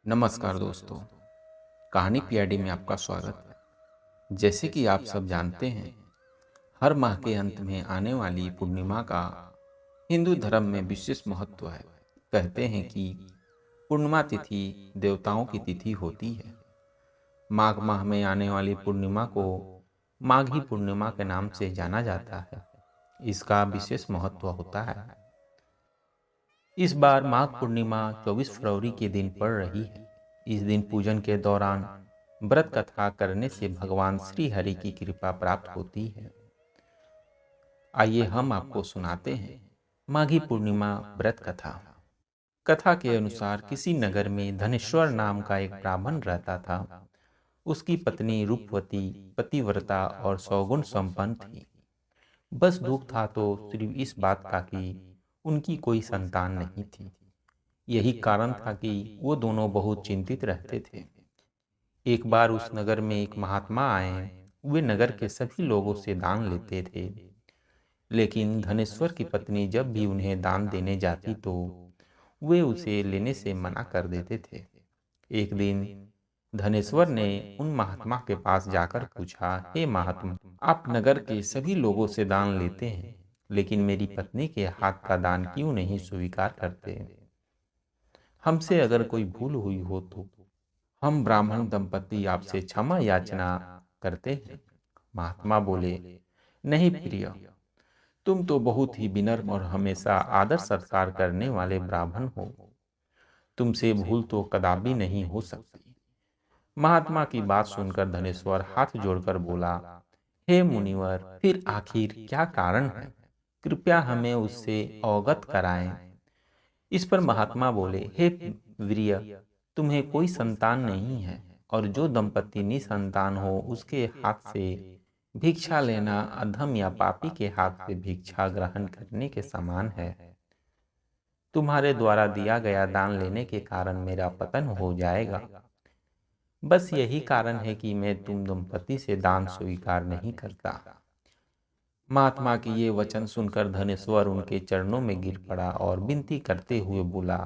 नमस्कार दोस्तों। कहानी पीआईडी में आपका स्वागत है। जैसे कि आप सब जानते हैं, हर माह के अंत में आने वाली पूर्णिमा का हिंदू धर्म में विशेष महत्व है। कहते हैं कि पूर्णिमा तिथि देवताओं की तिथि होती है। माघ माह में आने वाली पूर्णिमा को माघी पूर्णिमा के नाम से जाना जाता है। इसका विशेष महत्व होता है। इस बार माघ पूर्णिमा 24 फरवरी के दिन पड़ रही है। इस दिन पूजन के दौरान व्रत कथा करने से भगवान श्री हरि की कृपा प्राप्त होती है। आइए हम आपको सुनाते हैं माघी पूर्णिमा व्रत कथा। कथा के अनुसार किसी नगर में धनेश्वर नाम का एक ब्राह्मण रहता था। उसकी पत्नी रूपवती, पतिव्रता और सौगुण संपन्न थी। बस दुख था तो सिर्फ इस बात का कि उनकी कोई संतान नहीं थी। यही कारण था कि वो दोनों बहुत चिंतित रहते थे। एक बार उस नगर में एक महात्मा आए। वे नगर के सभी लोगों से दान लेते थे, लेकिन धनेश्वर की पत्नी जब भी उन्हें दान देने जाती तो वे उसे लेने से मना कर देते थे। एक दिन धनेश्वर ने उन महात्मा के पास जाकर पूछा, हे महात्मा, आप नगर के सभी लोगों से दान लेते हैं, लेकिन मेरी पत्नी के हाथ का दान क्यों नहीं स्वीकार करते? हमसे अगर कोई भूल हुई हो तो हम ब्राह्मण दंपति आपसे क्षमा याचना करते हैं। महात्मा बोले, नहीं प्रिय, तुम तो बहुत ही विनम्र और हमेशा आदर सत्कार करने वाले ब्राह्मण हो। तुमसे भूल तो कदापि नहीं हो सकती। महात्मा की बात सुनकर धनेश्वर हाथ जोड़कर बोला, हे मुनिवर, फिर आखिर क्या कारण है? कृपया हमें उससे अवगत कराएं। इस पर महात्मा बोले, हे वीर्य, तुम्हें कोई संतान नहीं है और जो दंपति निसंतान हो उसके हाथ से भिक्षा लेना अधम या पापी के हाथ से भिक्षा ग्रहण करने के समान है। तुम्हारे द्वारा दिया गया दान लेने के कारण मेरा पतन हो जाएगा। बस यही कारण है कि मैं तुम दंपति से दान स्वीकार नहीं करता। महात्मा के ये वचन सुनकर धनेश्वर उनके चरणों में गिर पड़ा और विनती करते हुए बोला,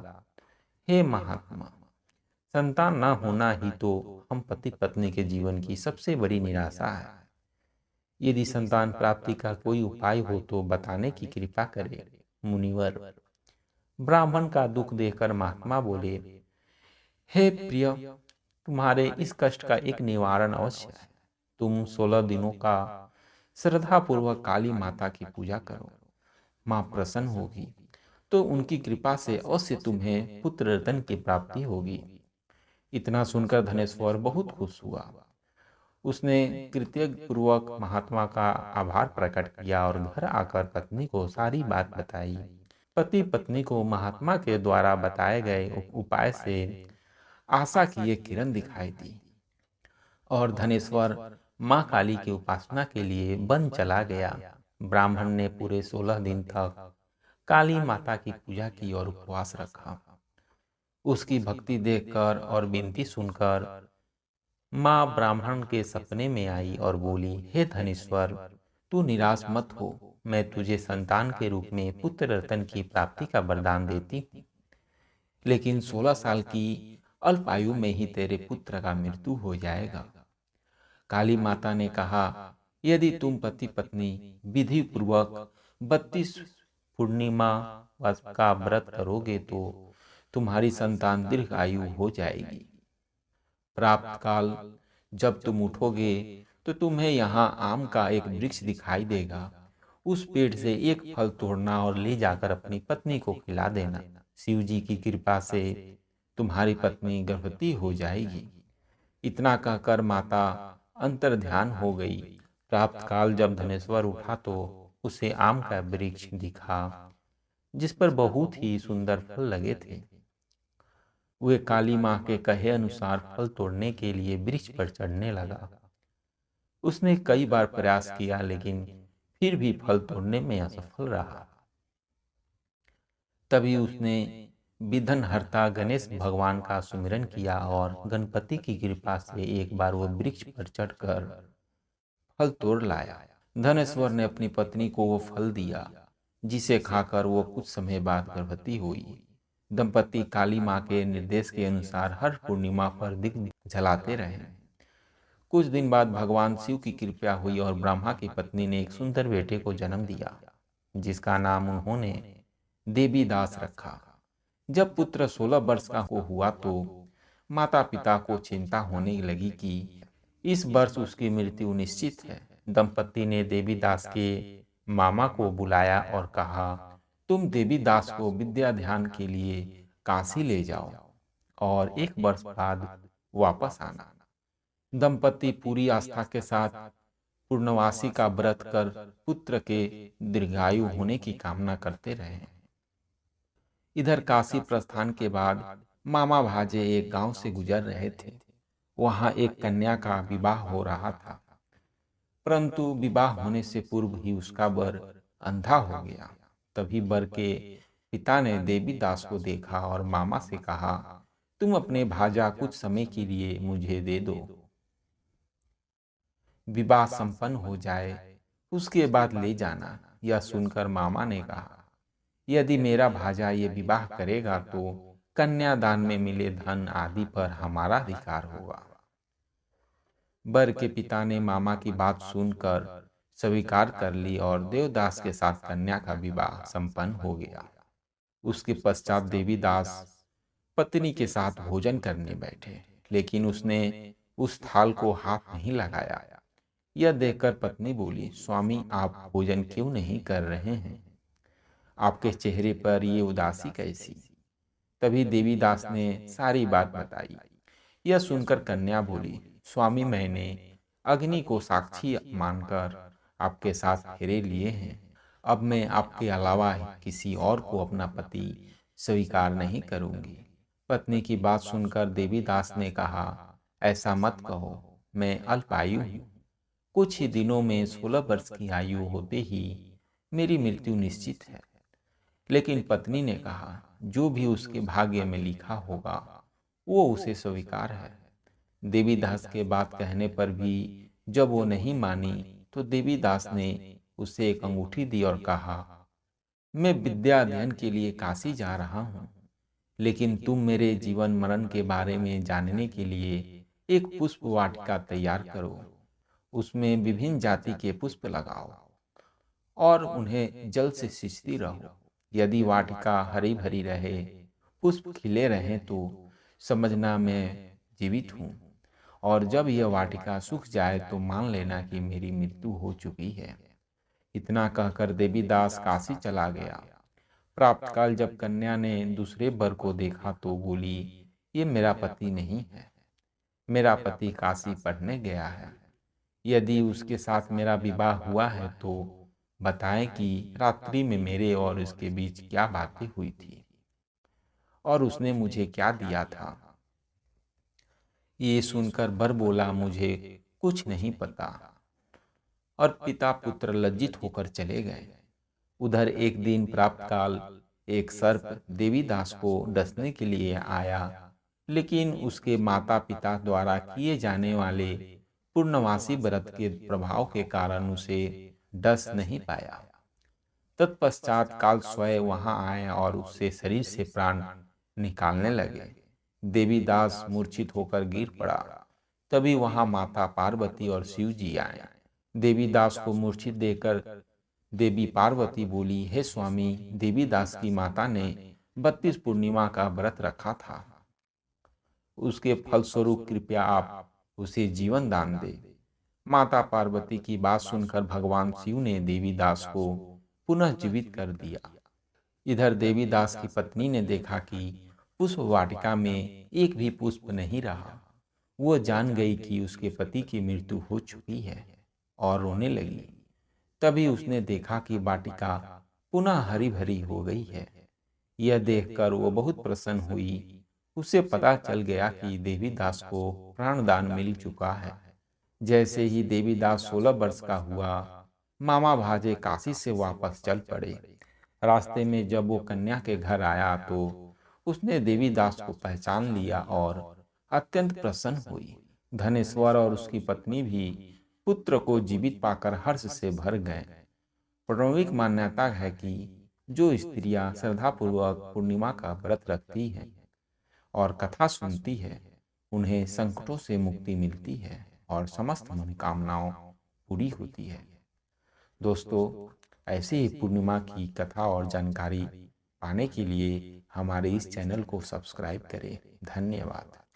हे महात्मा, संतान न होना ही तो हम पति पत्नी के जीवन की सबसे बड़ी निराशा है। यदि संतान प्राप्ति का कोई उपाय हो तो बताने की कृपा करें। मुनिवर, ब्राह्मण का दुख देखकर महात्मा बोले, हे प्रिय, तुम्हारे इस कष्ट का एक निवारण अवश्य है। तुम 16 दिनों का श्रद्धा पूर्वक काली माता की पूजा करो। माँ प्रसन्न होगी तो उनकी कृपा से अवश्य तुम्हें पुत्र रत्न की प्राप्ति होगी। इतना सुनकर धनेश्वर बहुत खुश हुआ। उसने कृतज्ञ पूर्वक महात्मा का आभार प्रकट किया और घर आकर पत्नी को सारी बात बताई। पति पत्नी को महात्मा के द्वारा बताए गए उपाय से आशा की एक किरण दिखाई दी और धनेश्वर माँ काली की उपासना के लिए वन चला गया। ब्राह्मण ने पूरे 16 दिन तक काली माता की पूजा की और उपवास रखा। उसकी भक्ति देखकर और विनती सुनकर माँ ब्राह्मण के सपने में आई और बोली, हे धनेश्वर, तू निराश मत हो। मैं तुझे संतान के रूप में पुत्र रत्न की प्राप्ति का वरदान देती हूँ, लेकिन 16 साल की अल्प आयु में ही तेरे पुत्र का मृत्यु हो जाएगा। काली माता ने कहा, यदि तुम पति पत्नी विधि पूर्वक 32 पूर्णिमा का व्रत करोगे तो तुम्हारी संतान दीर्घ आयु हो जाएगी। प्राप्त काल जब तुम उठोगे तो तुम्हें यहाँ आम का एक वृक्ष दिखाई देगा। उस पेड़ से एक फल तोड़ना और ले जाकर अपनी पत्नी को खिला देना। शिव जी की कृपा से तुम्हारी पत्नी गर्भवती हो जाएगी। इतना कहकर माता अंतर ध्यान हो गई। प्राप्त काल जब धनेश्वर उठा तो उसे आम का वृक्ष दिखा जिस पर बहुत ही सुंदर फल लगे थे। वे काली माँ के कहे अनुसार फल तोड़ने के लिए वृक्ष पर चढ़ने लगा। उसने कई बार प्रयास किया लेकिन फिर भी फल तोड़ने में असफल रहा। तभी उसने विघ्नहर्ता गणेश भगवान का सुमिरन किया और गणपति की कृपा से एक बार वो वृक्ष पर चढ़कर फल तोड़ लाया। धनेश्वर ने अपनी पत्नी को वो फल दिया, जिसे खाकर वो कुछ समय बाद गर्भवती हुई। दंपति काली माँ के निर्देश के अनुसार हर पूर्णिमा पर दीप जलाते रहे। कुछ दिन बाद भगवान शिव की कृपा हुई और ब्रह्मा की पत्नी ने एक सुंदर बेटे को जन्म दिया, जिसका नाम उन्होंने देवी दास रखा। जब पुत्र 16 वर्ष का हुआ तो माता पिता को चिंता होने लगी कि इस वर्ष उसकी मृत्यु निश्चित है। दंपति ने देवी दास के मामा को बुलाया और कहा, तुम देवी दास को विद्या ध्यान के लिए काशी ले जाओ और 1 वर्ष बाद वापस आना। दंपति पूरी आस्था के साथ पूर्णवासी का व्रत कर पुत्र के दीर्घायु होने की कामना करते रहे। इधर काशी प्रस्थान के बाद मामा भाजे एक गांव से गुजर रहे थे। वहां एक कन्या का विवाह हो रहा था, परंतु विवाह होने से पूर्व ही उसका वर अंधा हो गया। तभी वर के पिता ने देवी दास को देखा और मामा से कहा, तुम अपने भाजा कुछ समय के लिए मुझे दे दो, विवाह संपन्न हो जाए उसके बाद ले जाना। यह सुनकर मामा ने कहा, यदि मेरा भाजा ये विवाह करेगा तो कन्यादान में मिले धन आदि पर हमारा अधिकार होगा। वर के पिता ने मामा की बात सुनकर स्वीकार कर ली और देवदास के साथ कन्या का विवाह संपन्न हो गया। उसके पश्चात देवीदास पत्नी के साथ भोजन करने बैठे, लेकिन उसने उस थाल को हाथ नहीं लगाया। यह देखकर पत्नी बोली, स्वामी आप भोजन क्यों नहीं कर रहे हैं? आपके चेहरे पर ये उदासी कैसी? तभी देवीदास ने सारी बात बताई। यह सुनकर कन्या बोली, स्वामी मैंने अग्नि को साक्षी मानकर आपके साथ फेरे लिए हैं। अब मैं आपके अलावा किसी और को अपना पति स्वीकार नहीं करूंगी। पत्नी की बात सुनकर देवीदास ने कहा, ऐसा मत कहो, मैं अल्पायु हूँ। कुछ ही दिनों में 16 वर्ष की आयु होते ही मेरी मृत्यु निश्चित है। लेकिन पत्नी ने कहा, जो भी उसके भाग्य में लिखा होगा वो उसे स्वीकार है। देवीदास के बात कहने पर भी जब वो नहीं मानी तो देवीदास ने उसे एक अंगूठी दी और कहा, मैं विद्या अध्ययन के लिए काशी जा रहा हूँ, लेकिन तुम मेरे जीवन मरण के बारे में जानने के लिए एक पुष्प वाटिका तैयार करो। उसमें विभिन्न जाति के पुष्प लगाओ और उन्हें जल से सींचती रहो। यदि वाटिका हरी भरी रहे, पुष्प खिले रहें तो समझना मैं जीवित हूँ, और जब यह वाटिका सूख जाए तो मान लेना कि मेरी मृत्यु हो चुकी है। इतना कहकर देवीदास काशी चला गया। प्राप्तकाल जब कन्या ने दूसरे वर को देखा तो बोली, ये मेरा पति नहीं है, मेरा पति काशी पढ़ने गया है। यदि उसके साथ मेरा विवाह हुआ है तो बताएं कि रात्रि में मेरे और उसके बीच क्या बातें हुई थी और उसने मुझे क्या दिया था। ये सुनकर वर बोला, मुझे कुछ नहीं पता, और पिता पुत्र लज्जित होकर चले गए। उधर एक दिन प्रातःकाल एक सर्प देवीदास को डसने के लिए आया, लेकिन उसके माता पिता द्वारा किए जाने वाले पूर्णवासी व्रत के प्रभाव के कारण उसे डस नहीं पाया। तत्पश्चात काल स्वयं वहां आए और उससे शरीर से प्राण निकालने लगे। देवीदास मूर्छित होकर गिर पड़ा। तभी वहां माता पार्वती और शिव जी आए। देवीदास को मूर्छित देखकर देवी पार्वती बोली, हे स्वामी, देवीदास की माता ने 32 पूर्णिमा का व्रत रखा था, उसके फलस्वरूप कृपया आप उसे जीवन दान दे। माता पार्वती की बात सुनकर भगवान शिव ने देवीदास को पुनः जीवित कर दिया। इधर देवीदास की पत्नी ने देखा कि पुष्प वाटिका में एक भी पुष्प नहीं रहा। वो जान गई कि उसके पति की मृत्यु हो चुकी है और रोने लगी। तभी उसने देखा कि वाटिका पुनः हरी भरी हो गई है। यह देखकर वो बहुत प्रसन्न हुई। उसे पता चल गया कि देवीदास को प्राणदान मिल चुका है। जैसे ही देवीदास 16 वर्ष का हुआ, मामा भाजे काशी से वापस चल पड़े। रास्ते में जब वो कन्या के घर आया तो उसने देवीदास को पहचान लिया और अत्यंत प्रसन्न हुई। धनेश्वर और उसकी पत्नी भी पुत्र को जीवित पाकर हर्ष से भर गए। पौराणिक मान्यता है कि जो स्त्रियां श्रद्धापूर्वक पूर्णिमा का व्रत रखती हैं और कथा सुनती है, उन्हें संकटों से मुक्ति मिलती है और समस्त मनोकामनाओं पूरी होती है। दोस्तों, ऐसे ही पूर्णिमा की कथा और जानकारी पाने के लिए हमारे इस चैनल को सब्सक्राइब करें। धन्यवाद।